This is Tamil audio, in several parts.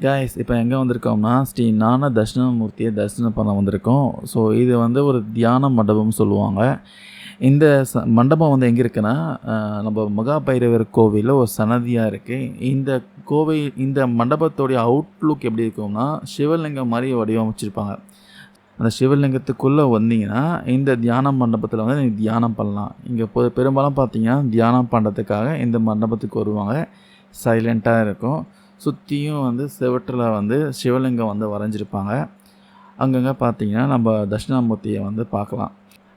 காய்ஸ் இப்போ எங்கே வந்திருக்கோம்னா ஸ்ரீ ஞான தட்சிணாமூர்த்தியை தரிசனம் பண்ண வந்திருக்கோம். ஸோ இது வந்து ஒரு தியான மண்டபம்னு சொல்லுவாங்க. இந்த மண்டபம் வந்து எங்கே இருக்குன்னா நம்ம மகாபைரவர் கோவிலில் ஒரு சன்னதியாக இருக்குது. இந்த மண்டபத்தோடைய அவுட்லுக் எப்படி இருக்கும்னா சிவலிங்கம் மாதிரி வடிவமைச்சிருப்பாங்க. அந்த சிவலிங்கத்துக்குள்ளே வந்தீங்கன்னா இந்த தியான மண்டபத்தில் வந்து நீங்கள் தியானம் பண்ணலாம். இங்கே பெரும்பாலும் பார்த்தீங்கன்னா தியானம் பண்ணுறதுக்காக இந்த மண்டபத்துக்கு வருவாங்க. சைலண்ட்டாக இருக்கும். சுற்றியும் வந்து செவற்றில் வந்து சிவலிங்கம் வந்து வரைஞ்சிருப்பாங்க. அங்கங்கே பார்த்தீங்கன்னா நம்ம தட்சிணாமூர்த்தியை வந்து பார்க்கலாம்.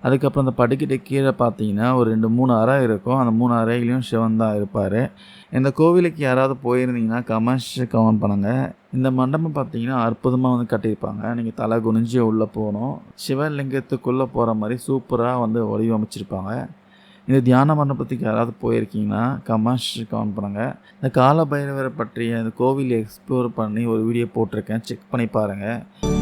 அதுக்கப்புறம் அந்த படிக்கட்டு கீழே பார்த்தீங்கன்னா ஒரு 2-3 அறை இருக்கும். அந்த 3 அறையிலையும் சிவன் தான் இருப்பார். இந்த கோவிலுக்கு யாராவது போயிருந்தீங்கன்னா கமெண்ட் பண்ணுங்கள். இந்த மண்டபம் பார்த்தீங்கன்னா அற்புதமாக வந்து கட்டியிருப்பாங்க. நீங்கள் தலை குனிஞ்சு உள்ளே போகணும். சிவலிங்கத்துக்குள்ளே போகிற மாதிரி சூப்பராக வந்து வடிவமைச்சிருப்பாங்க. இந்த தியான மண்டபத்துக்கு யாராவது போயிருக்கீங்கன்னா கமெண்ட் பண்ணுங்கள். இந்த கால பைரவரை பற்றிய இந்த கோவில் எக்ஸ்ப்ளோர் பண்ணி ஒரு வீடியோ போட்டிருக்கேன். செக் பண்ணி பாருங்கள்.